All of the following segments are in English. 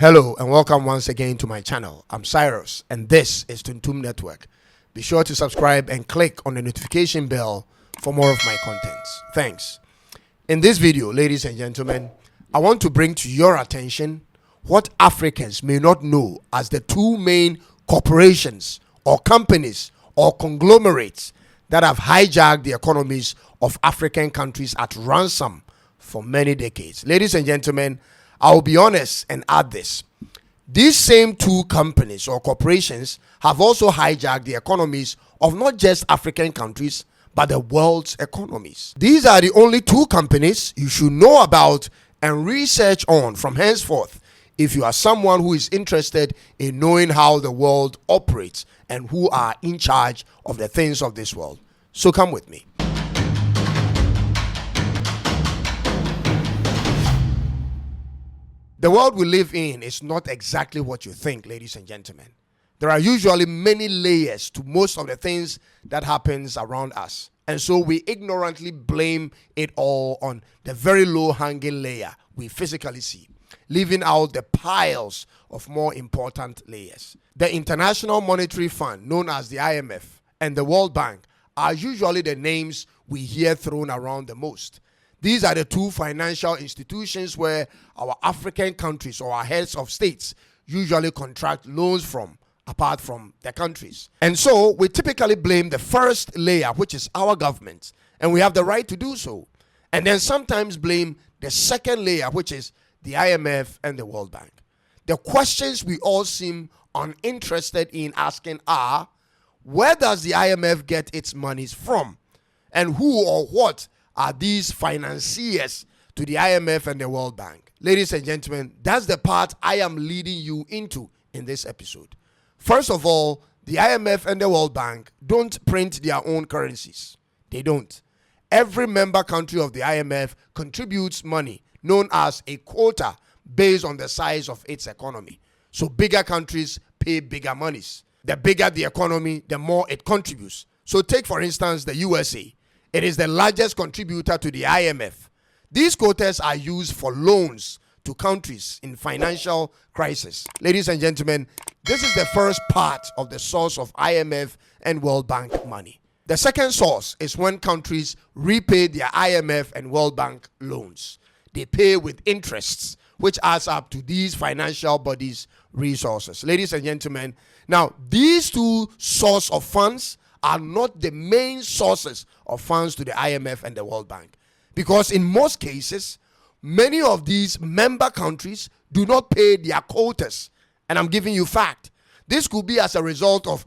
Hello and welcome once again to my channel. I'm Cyrus and this is Tuntum Network. Be sure to subscribe and click on the notification bell for more of my contents. Thanks. In this video, ladies and gentlemen, I want to bring to your attention what Africans may not know as the two main corporations or companies or conglomerates that have hijacked the economies of African countries at ransom for many decades. Ladies and gentlemen, I will be honest and add this. These same two companies or corporations have also hijacked the economies of not just African countries, but the world's economies. These are the only two companies you should know about and research on from henceforth if you are someone who is interested in knowing how the world operates and who are in charge of the things of this world. So come with me. The world we live in is not exactly what you think, ladies and gentlemen. There are usually many layers to most of the things that happens around us. And so we ignorantly blame it all on the very low-hanging layer we physically see, leaving out the piles of more important layers. The International Monetary Fund, known as the IMF, and the World Bank are usually the names we hear thrown around the most. These are the two financial institutions where our African countries or our heads of states usually contract loans from, apart from the countries. And so we typically blame the first layer, which is our government, and we have the right to do so. And then sometimes blame the second layer, which is the IMF and the World Bank. The questions we all seem uninterested in asking are, where does the IMF get its monies from? And who or what are these financiers to the IMF and the World Bank? Ladies and gentlemen, that's the part I am leading you into in this episode. First of all, the IMF and the World Bank don't print their own currencies. They don't. Every member country of the IMF contributes money known as a quota based on the size of its economy. So bigger countries pay bigger monies. The bigger the economy, the more it contributes. So take, for instance, the USA. It is the largest contributor to the IMF. These quotas are used for loans to countries in financial crisis. Ladies and gentlemen, this is the first part of the source of IMF and World Bank money. The second source is when countries repay their IMF and World Bank loans. They pay with interests, which adds up to these financial bodies' resources. Ladies and gentlemen, now these two sources of funds are not the main sources of funds to the IMF and the World Bank. Because in most cases, many of these member countries do not pay their quotas. And I'm giving you fact. This could be as a result of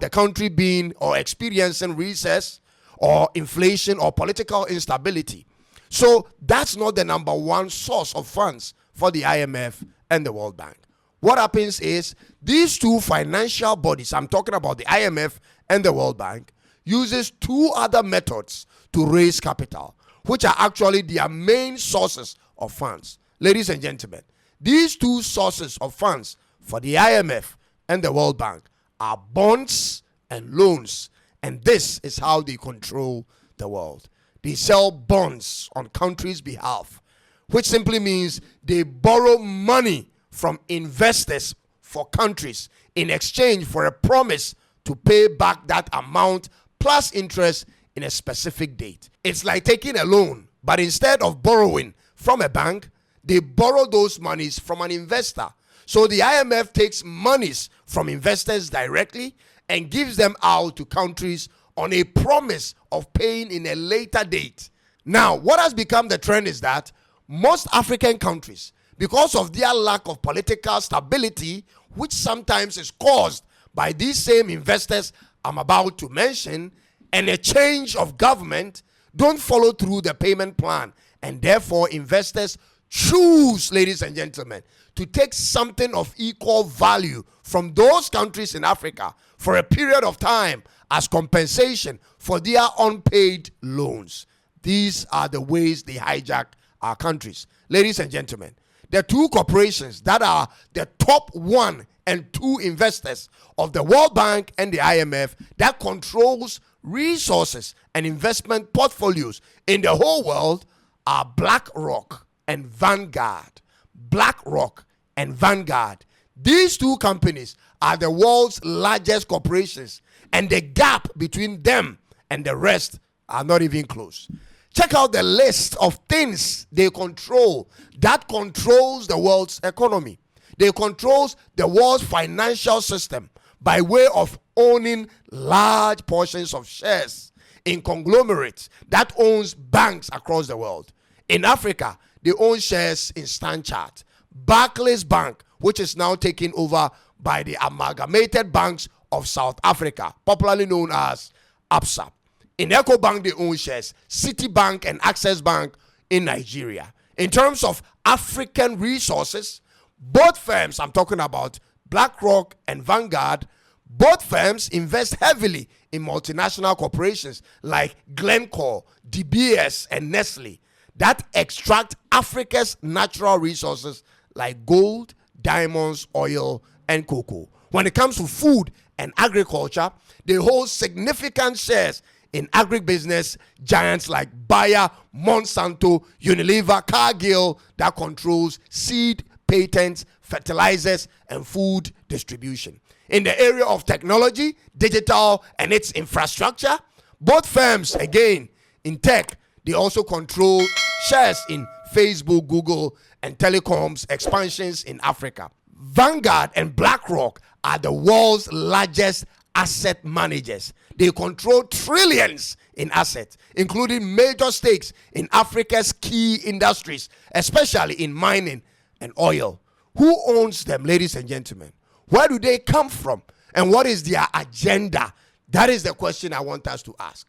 the country being or experiencing recess or inflation or political instability. So that's not the number one source of funds for the IMF and the World Bank. What happens is these two financial bodies, I'm talking about the IMF and the World Bank, uses two other methods to raise capital, which are actually their main sources of funds. Ladies and gentlemen, these two sources of funds for the IMF and the World Bank are bonds and loans, and this is how they control the world. They sell bonds on countries' behalf, which simply means they borrow money from investors for countries in exchange for a promise to pay back that amount plus interest in a specific date. It's like taking a loan, but instead of borrowing from a bank, they borrow those monies from an investor. So the IMF takes monies from investors directly and gives them out to countries on a promise of paying in a later date. Now, what has become the trend is that most African countries, because of their lack of political stability, which sometimes is caused by these same investors I'm about to mention, and a change of government, don't follow through the payment plan. And therefore, investors choose, ladies and gentlemen, to take something of equal value from those countries in Africa for a period of time as compensation for their unpaid loans. These are the ways they hijack our countries. Ladies and gentlemen, the two corporations that are the top 1 and 2 investors of the World Bank and the IMF that controls resources and investment portfolios in the whole world are BlackRock and Vanguard. BlackRock and Vanguard. These two companies are the world's largest corporations, and the gap between them and the rest are not even close. Check out the list of things they control that controls the world's economy. They control the world's financial system by way of owning large portions of shares in conglomerates that owns banks across the world. In Africa, they own shares in Stanchart, Barclays Bank, which is now taken over by the Amalgamated Banks of South Africa, popularly known as ABSA. In EcoBank, they own shares, Citibank and Access Bank in Nigeria. In terms of African resources, both firms, I'm talking about BlackRock and Vanguard, both firms invest heavily in multinational corporations like Glencore, DBS, and Nestle that extract Africa's natural resources like gold, diamonds, oil, and cocoa. When it comes to food and agriculture, they hold significant shares in agribusiness giants like Bayer, Monsanto, Unilever, Cargill that controls seed, patents, fertilizers, and food distribution. In the area of technology, digital, and its infrastructure, both firms, again, in tech, they also control shares in Facebook, Google, and telecoms expansions in Africa. Vanguard and BlackRock are the world's largest asset managers. They control trillions in assets, including major stakes in Africa's key industries, especially in mining and oil. Who owns them, ladies and gentlemen? Where do they come from? And what is their agenda? That is the question I want us to ask.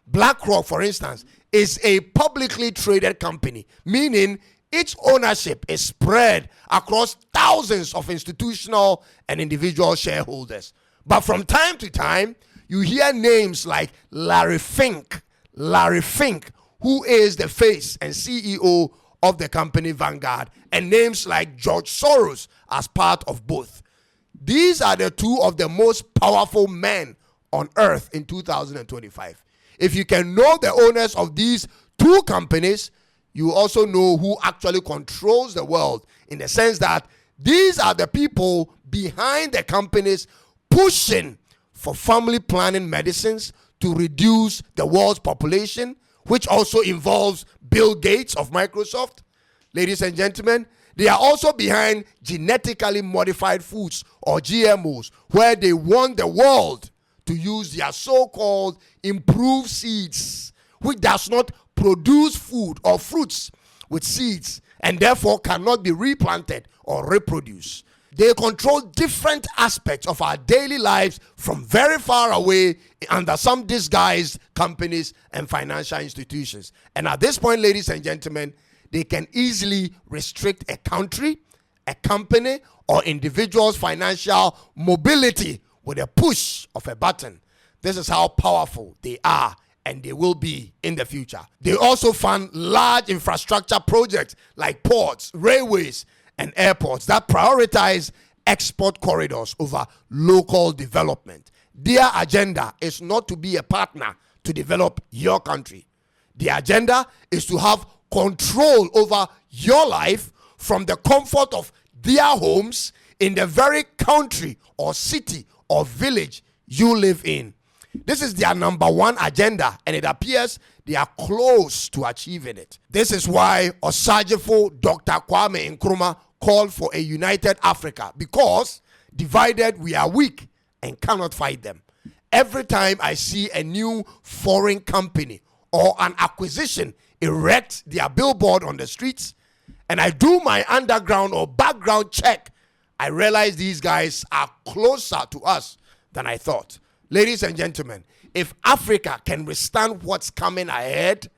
BlackRock, for instance, is a publicly traded company, meaning its ownership is spread across thousands of institutional and individual shareholders. But from time to time, you hear names like Larry Fink, who is the face and CEO of the company Vanguard, and names like George Soros as part of both. These are the two of the most powerful men on earth in 2025. If you can know the owners of these two companies, you also know who actually controls the world, in the sense that these are the people behind the companies pushing for family planning medicines to reduce the world's population, which also involves Bill Gates of Microsoft. Ladies and gentlemen, they are also behind genetically modified foods, or GMOs, where they want the world to use their so-called improved seeds, which does not produce food or fruits with seeds and therefore cannot be replanted or reproduced. They control different aspects of our daily lives from very far away under some disguised companies and financial institutions. And at this point, ladies and gentlemen, they can easily restrict a country, a company, or individual's financial mobility with a push of a button. This is how powerful they are, and they will be in the future. They also fund large infrastructure projects like ports, railways, and airports that prioritize export corridors over local development. Their agenda is not to be a partner to develop your country. The agenda is to have control over your life from the comfort of their homes in the very country or city or village you live in. This is their number one agenda, and it appears they are close to achieving it. This is why Osajifo Dr. Kwame Nkrumah called for a united Africa, because divided we are weak and cannot fight them. Every time I see a new foreign company or an acquisition erect their billboard on the streets, and I do my underground or background check, I realize these guys are closer to us than I thought. Ladies and gentlemen, if Africa can withstand what's coming ahead,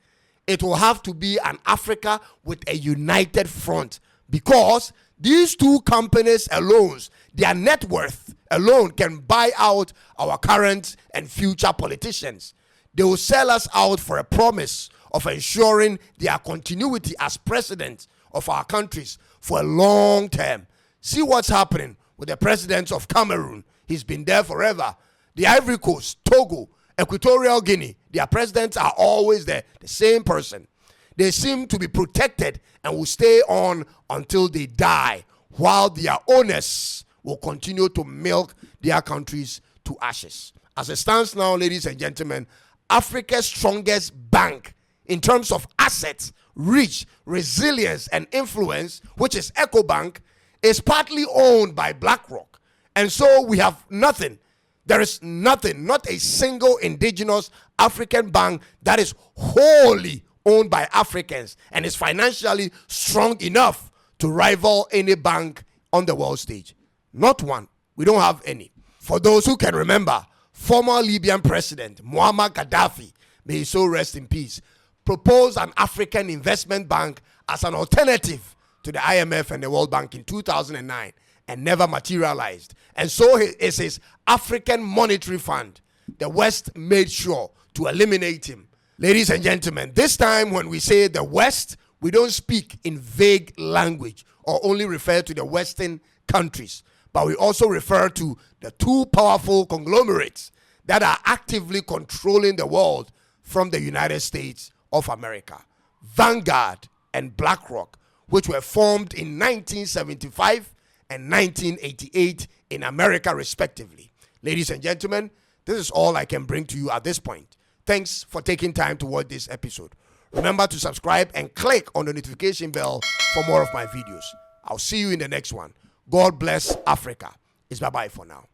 it will have to be an Africa with a united front, because these two companies alone, their net worth alone, can buy out our current and future politicians. They will sell us out for a promise of ensuring their continuity as president of our countries for a long term. See what's happening with the president of Cameroon. He's been there forever. The Ivory Coast, Togo, Equatorial Guinea, their presidents are always there, the same person. They seem to be protected and will stay on until they die, while their owners will continue to milk their countries to ashes. As it stands now, ladies and gentlemen, Africa's strongest bank in terms of assets, reach, resilience, and influence, which is EcoBank, is partly owned by BlackRock. And so we have nothing. There is nothing, not a single indigenous African bank that is wholly owned by Africans and is financially strong enough to rival any bank on the world stage. Not one. We don't have any. For those who can remember, former Libyan president Muammar Gaddafi, may he so rest in peace, proposed an African investment bank as an alternative to the IMF and the World Bank in 2009 and never materialized. And so is his African Monetary Fund. The West made sure to eliminate him. Ladies and gentlemen, this time when we say the West, we don't speak in vague language or only refer to the Western countries, but we also refer to the two powerful conglomerates that are actively controlling the world from the United States of America, Vanguard and BlackRock, which were formed in 1975 and 1988 in America, respectively. Ladies and gentlemen, this is all I can bring to you at this point. Thanks for taking time to watch this episode. Remember to subscribe and click on the notification bell for more of my videos. I'll see you in the next one. God bless Africa. It's bye-bye for now.